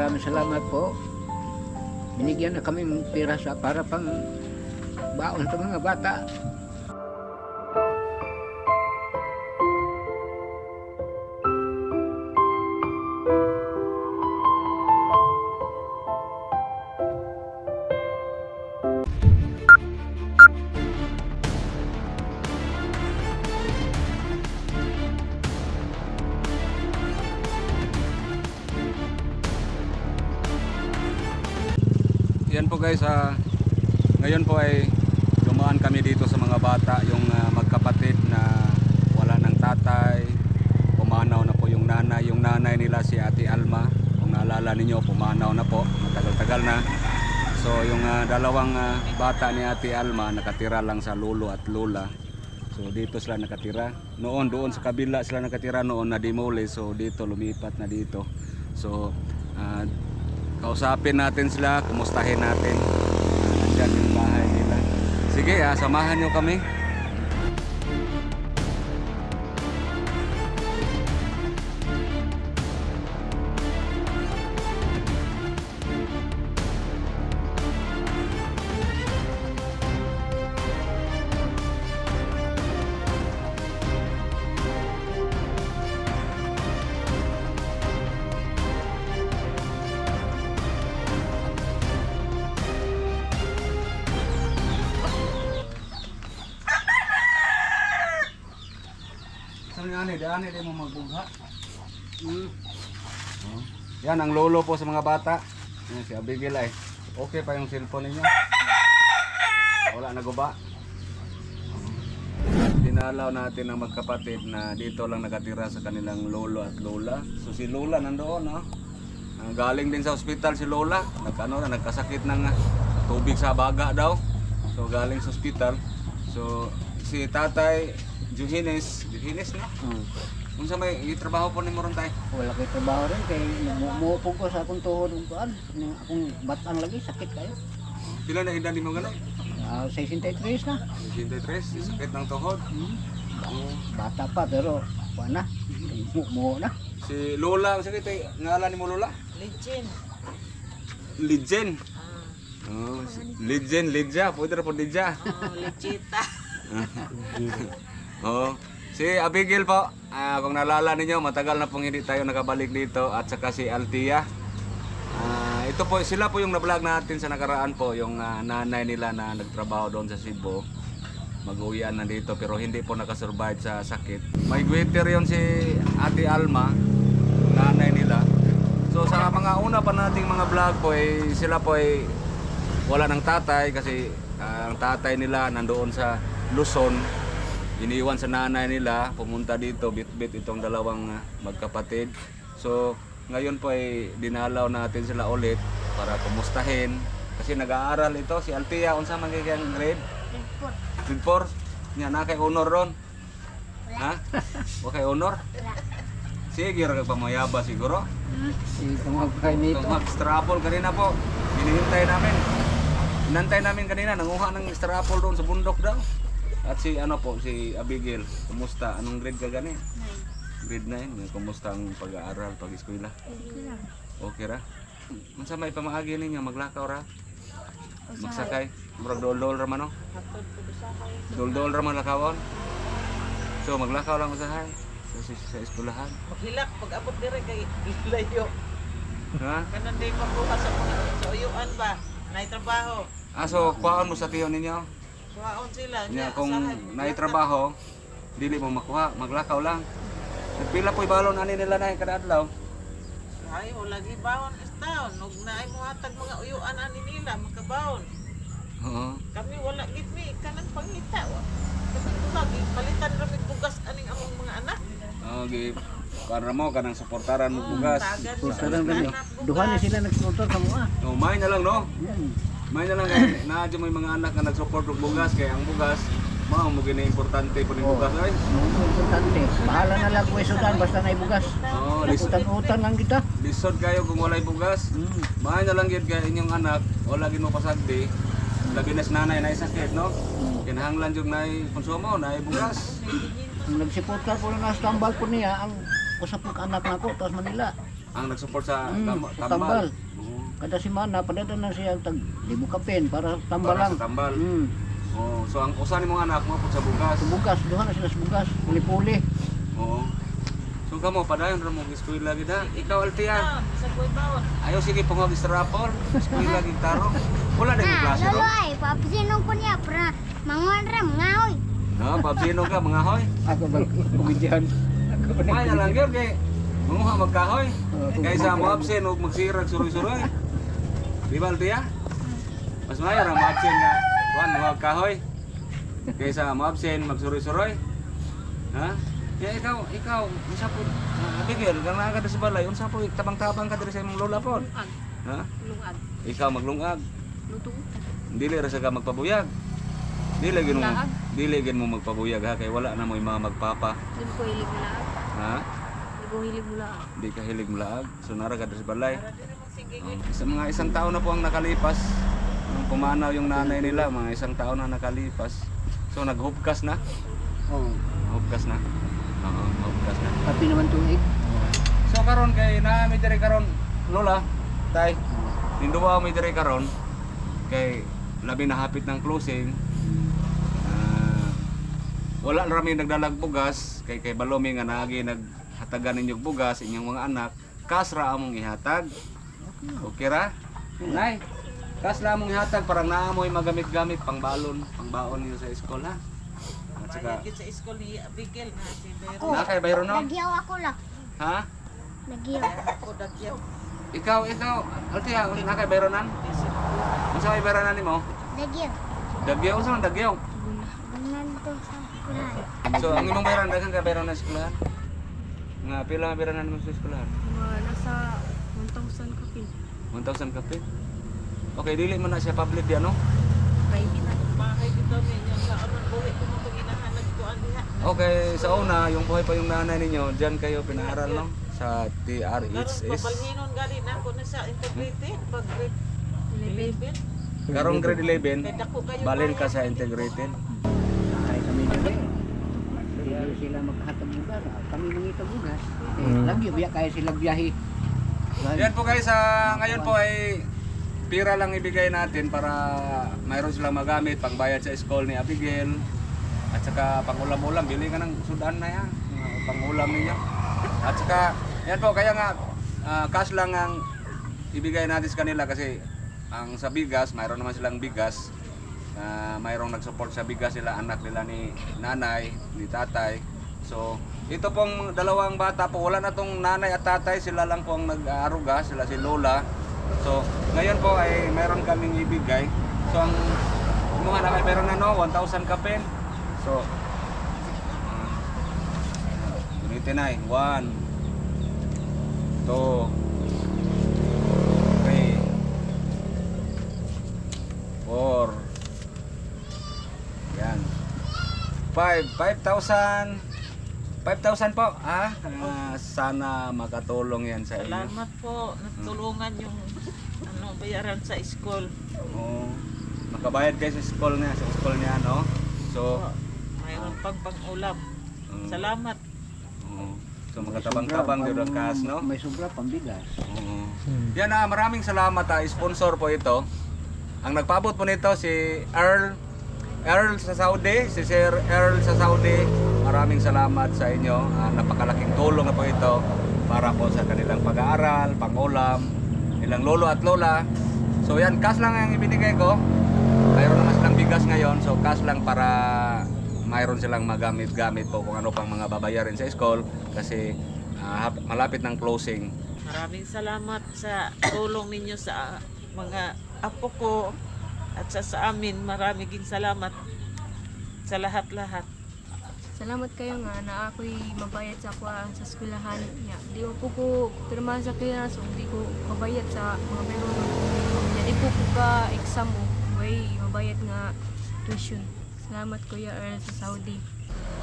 maraming salamat po. Binigyan na kami ng pira para pang baon sa mga bata. Yan po guys, ngayon po ay dumaan kami dito sa mga bata, yung magkapatid na wala ng tatay. Pumanaw na po yung nanay nila, si Ate Alma. Kung naalala ninyo, pumanaw na po, matagal-tagal na. So yung dalawang bata ni Ate Alma nakatira lang sa lolo at lola. So dito sila nakatira. Noon doon sa kabila sila nakatira noon, na demolish. So dito lumipat na dito. So kausapin natin sila, kumustahin natin. Nandiyan yung bahay nila. Sige, samahan nyo kami. Ani di mo magbugha. Yan ang lolo po sa mga bata. Yan si Abigail ay. Okay pa yung cellphone ninyo? Wala na guba. Dinalaw natin ang magkapatid na dito lang nakatira sa kanilang lolo at lola. So si lola nandoon, no? Galing din sa ospital si lola. Nagkasakit ng tubig sa baga daw. So galing sa ospital. So si tatay Juhines na? Kung sa may trabaho po ni mo ron tayo? Wala kayo trabaho rin, kaya umuupog ko sa akong tuhod ng kuan. Akong batang lagi, sakit kayo. Pila na edad mo gano'n? 63 na. 63, sakit ng tuhod. Bata pa, pero kuan na, muo na. Si Lola, ang sakit ay ngalan ni mo Lola? Lidjen. Lidja, pwede na po Lidja. Lichita. Si Abigail po, kung naalala ninyo, matagal na pong hindi tayo nakabalik dito, at saka si Altia. Ito po, sila po yung na-vlog natin sa nakaraan po, yung nanay nila na nagtrabaho doon sa Cebu. Mag-uwian na dito pero hindi po nakasurvive sa sakit. May gwitter yon si Ate Alma, nanay nila. So sa mga una pa nating mga vlog po, sila po ay wala ng tatay kasi ang tatay nila nandoon sa Luzon. Iniwan sa nanay nila, pumunta dito, bit-bit itong dalawang magkapatid. So, ngayon po ay dinalaw natin sila ulit para kumustahin. Kasi nag-aaral ito, si Altia, unsa man kay grade? Grade 4. Nya na kay honor ron. Ha? Wa kay honor? Sige, ra pamayaba siguro. Tumagkay nito. Extra apple kanina po. Hinihintay namin. Inantay namin kanina, nanguha ng extra apple doon sa bundok daw. At si si Abigail, kumusta? Anong grade ka gani? 9. Grade 9. Kumusta ang pag-aaral, pag-eskwela? Okay ra. Unsa may pamaagi ninyo, maglakaw ra? Magsakay? Murag dol-dol ra man no? Dol-dol ra man lakawon. So maglakaw lang usahay sa eskwelahan. Maghilak pag abot dire kay layo. Ha? Kanan di pagbuka sa uyuan ba? Nay trabaho. So kuhaon mo sa tiyo ninyo? Kuhaon sila. Nya kung naitrabaho, dili mo makuha, maglakaw lang. Nagpila po'y balon ani nila na kada adlaw. Ay, wala gi bawon istaon. Ug naay mo hatag mga uyuan ani nila makabawon. Oo. Kami wala gid mi kanang pangita. Kasi lagi palitan ra mig bugas aning among mga anak. Okay. Para mo kanang suportaran mo bugas. Suportaran rin yun. Duha ni sila nagsuportar sa mga. May na lang no. May na lang kay naadyo may mga anak na nagsupport og bugas kay ang bugas mao mo gini importante po ni bugas ay. Importante. Bahala na lang kung sudan basta na bugas. Utang lang kita. Lisod kayo kung walay bugas. May na lang gyud kay inyong anak wala gid mo pasagdi. Labi na nanay na sakit no. Kinahanglan jud nay konsumo nay bugas. Nagsuportar po na tambal po niya ang usap ng anak nako tapos Manila. Ang nag-support sa tambal. tambal. Oo. Kada semana padada na siya tag 5 kapin para tambal Para lang. sa tambal. Mm. Oh, so ang usa nimong anak mo sa bugas. Sa bugas, duha na sila sa bugas, puli-puli. Oo. So kamo padayon ra mo eskwela gid ha. Ikaw Altia. Sa buhay bawon. Ayaw sige pangog strapol. Eskwela gid tarong. Wala na yung klase Lolo ro. ay, papasinong ko niya para manguan ra mga hoy. No, pabsino ka mga hoy. Ako ba bugidyan? Ako ba May na lang gyud kay manguha magkahoy. Kaysa mo absent ug magsirag suroy-suroy. Di ba Altia? Mas mayo ra mo absent nga. Kuan mga kahoy. Kaysa mo absent magsuroy-suroy. Ha? Ya ikaw, unsa po? Bigel, kang naa ka sa balay, unsa po tabang-tabang ka diri sa imong lola po? Lungag. Ha? Lungag. Ikaw maglungag. Luto. Dili ra sa ka magpabuyag. Dili gid mo, Laag. dili gid mo magpabuyag ha kay wala na mo yung mga magpapa. Hindi ko hilig mula. Ha? Hindi ko hilig mula. Di ka hilig mulaag. So nara ka diri sa balay. Para din naman sige. Sa mga isang taon na po ang nakalipas. Nung pumanaw yung nanay nila, mga isang taon na nakalipas. So naghubkas na. Oh, Hubkas na. Oo, hubkas na. kapi naman tuig. So karon kay na mi diri karon lola, tay. Ninduwa mi diri karon kay labi na hapit ng closing. Wala na rami nagdalag bugas kay Balomi nga naagi naghatagan ninyog bugas inyong mga anak. Kasra among ihatag. Okay ra? Nay. Kasra among ihatag para naamoy magamit-gamit pangbalon, pangbaon niyo sa eskwela. At saka Bayad sa school ni Bigel na si Bero. na kay bayro no? Nagyaw ako lang. Ha? Nagyaw. Ako dagyaw. Ikaw, Altia, na kay bayronan? Unsa may bayronan nimo? Nagyaw. Dagyaw unsa man dagyaw? Ganyan to sa kulan. So ang imong bayran daghang ka bayron sa eskwelahan? Nga pila ang bayronan nimo sa eskwelahan? Nasa 1,000 kapin. 1,000 kape. Okay, dili man na siya public di ano? Private na. Bahay dito niya sa anong buhay ko mo itong inahanag ko ang diha. Okay, sa una, yung buhay pa yung nanay ninyo, diyan kayo pinaaral no? Sa Karon TRHS. pabalhinon galing ako na sa integrated pag grade 11. Karong grade 11, Kay dako kayo balin ka bayad. sa integrated. Nakay kami nila. Hindi sila magkahatag bugas. Kami mangita bugas. Lagi biya kaya sila biyahe. Yan po guys, ngayon po ay pira lang ibigay natin para mayroon silang magamit pangbayad sa school ni Abigail at saka pangulam-ulam, bili ka ng sudan na yan, pangulam ninyo. At saka yan po, kaya nga cash lang ang ibigay natin sa kanila kasi ang sa bigas, mayroon naman silang bigas. Mayroong nag-support sa bigas sila, anak nila ni nanay, ni tatay. So, ito pong dalawang bata po, wala na tong nanay at tatay, sila lang po ang nag-aaruga, sila si Lola. So, ngayon po ay meron kaming ibigay. So, ang mga nakay meron na no, 1,000 kapin. So, unitin na 1, 2, 3, 4, yan. 5,000 po. Sana makatulong yan sa inyo. Salamat po, natulungan yung bayaran sa school. Oo. Makabayad kayo sa school niya, no? So, Mayroon pang pang-ulam. Salamat. oo. So makatabang-tabang din ang kas, no? May sobra pambigas. Oo. Yan maraming salamat sponsor po ito. Ang nagpaabot po nito si Earl sa Saudi, si Sir Earl sa Saudi. Maraming salamat sa inyo. Napakalaking tulong na po ito para po sa kanilang pag-aaral, pang-ulam, ilang lolo at lola. So yan, cash lang ang ibinigay ko. Mayroon naman silang bigas ngayon, so cash lang para mayroon silang magamit-gamit po kung ano pang mga babayarin sa school kasi malapit ng closing. Maraming salamat sa tulong ninyo sa mga apo ko at sa amin. Maraming salamat sa lahat-lahat. Salamat kayo nga na ako'y mabayad sa kuha sa eskwelahan niya. Di ko pirmahan sa clearance o di ko mabayad sa mga meron. Di po ka exam o way mabayad nga tuition. Salamat Kuya Earl sa Saudi.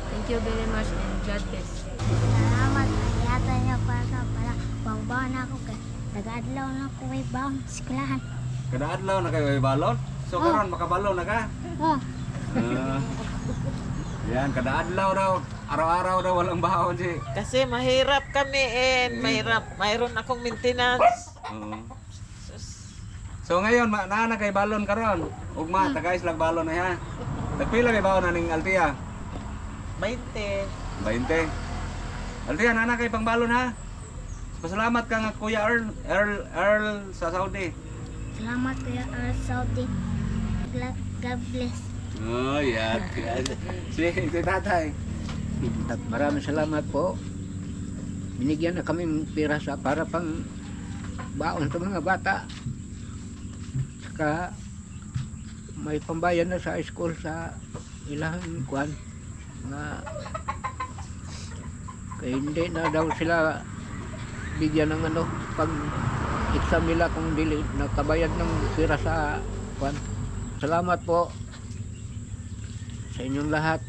Thank you very much and God bless. Salamat. Yata niya para bawbaw na ako kay nag-adlaw na ako may bawang eskwelahan. Kada adlaw na kayo balon? So karon makabalon na ka? Oh, Yan, kada adlaw daw. araw-araw daw walang baon si. Kasi mahirap kami mayroon akong maintenance. Oo. So ngayon, naana kay balon karon. Ugma, tagais lang balon na ha. Nagpila may baon na ning Altia? 20. 20. Altia, naana kay pangbalon ha. Pasalamat ka nga Kuya Earl sa Saudi. Salamat Kuya Earl Saudi. God bless. Oh, yan. Si tatay. At maraming salamat po. Binigyan na kami ng pira para pang baon sa mga bata. Saka may pambayan na sa school sa ilang kwan na kaya hindi na daw sila bigyan ng ano pag exam nila kung dili nakabayad ng pira sa kwan. Salamat po sa inyong lahat.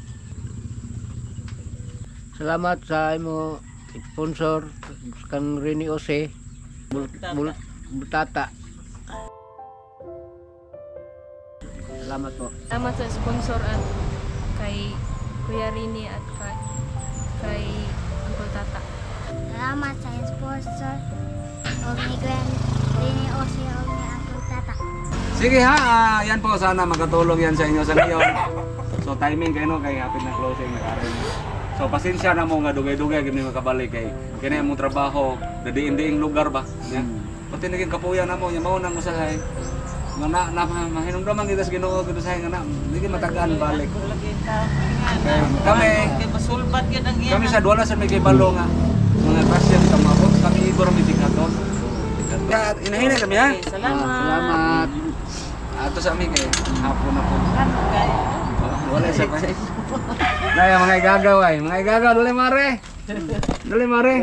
Salamat sa imo sponsor kang Rene Ose Bultata. Salamat po. Salamat sa sponsor at kay Kuya Rini at kay Uncle Tata. Salamat sa sponsor o ni Gwen Rini Ose o ni Uncle Tata. Sige ha, yan po sana makatulong yan sa inyo sa ngayon. So timing kayo no, kay hapit na closing nag-aral. So pasensya na mo nga dugay-dugay gini makabalik kay kini among trabaho, dadiin-diing lugar ba. Nya. Pati naging kapuya na mo, nya mao nang usahay. Nga na mahinumdaman kita sa Ginoo gud usahay nga na, dili matagaan balik. Kami Masulbat yun ang kami sa duwala sa may kay balo nga mga Christian sa mga boss, kami igor mi dikaton. Ya, inahinay kami ha. Salamat. Salamat. Ato sa amin kay hapon na po. Wala sa pa. Daya mga igagaw ay, mga igagaw dali mare. Dali mare.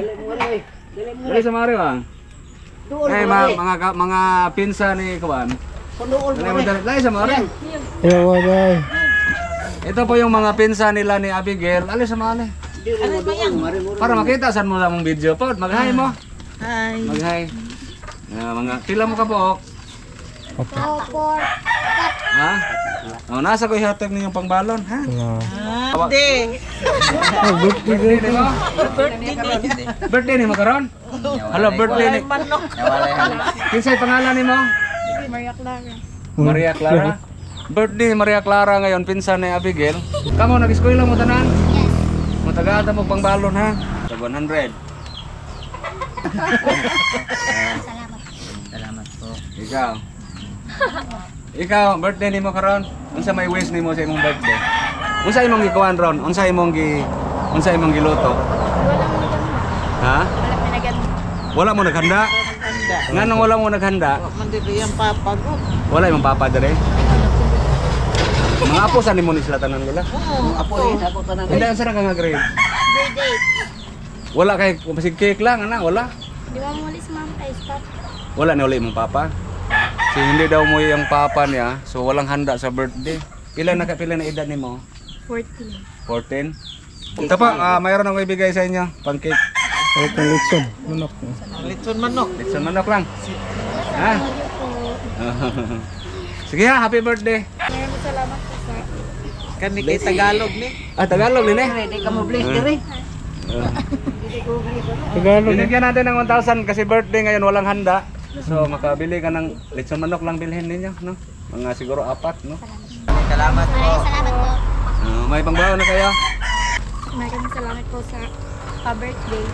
Dali sa mare ba? Eh mga pinsa ni Kuan. Dali sa mare. Ito po yung mga pinsa nila ni Abigail. Ali sa mare. Para makita saan mo lang video po. Mag-hi mo. Hi. Mag-hi. Mga pila mo ka po. Popor. Ha? Oh, nasa ko ihatag ninyong pangbalon, ha? Hindi. Birthday ni mo? Birthday ni mo karon? Hello, birthday ni. Manok. Kinsay pangalan ni mo? Maria Clara. Maria Clara. Birthday ni Maria Clara ngayon, pinsan ni Abigail. Kamo nag-eskwela mo tanan? Yes. Matagada mo pangbalon, ha? Tag 100. Salamat. Salamat po. Ikaw, birthday nimo karon. Unsa may wish nimo sa imong birthday? Unsa imong gikuan ron? Unsa imong giluto? Ha? Wala mo naghanda? Nganong wala mo naghanda? Mandiri ang papa ko. Wala imong papa dere. Mga apo sa nimo ni sila tanan nila. Apo ako tanan. Hindi unsa ra ka nga grade? Birthday. Wala kay basig cake lang ana, wala. Di ba mo ulit ma'am kay stop? Wala ni uli imong papa. Si hindi daw mo yung papa niya, so walang handa sa birthday. Pila na edad nimo? 14. 14. Ito po, mayroon akong ibigay sa inyo, pancake. Lechon, manok. Lechon manok. Litson manok lang. Ha? Sige ha, happy birthday. Maraming salamat po sa Kami kay Tagalog ni. Tagalog din eh. Hindi ka mo bless dire. Tagalog. Binigyan natin ng 1,000 kasi birthday ngayon walang handa. So makabili ka ng litson manok lang bilhin ninyo, no? Mga siguro 4, no? Maraming salamat po. May pangbaon na kayo. Maraming salamat po sa pa-birthday.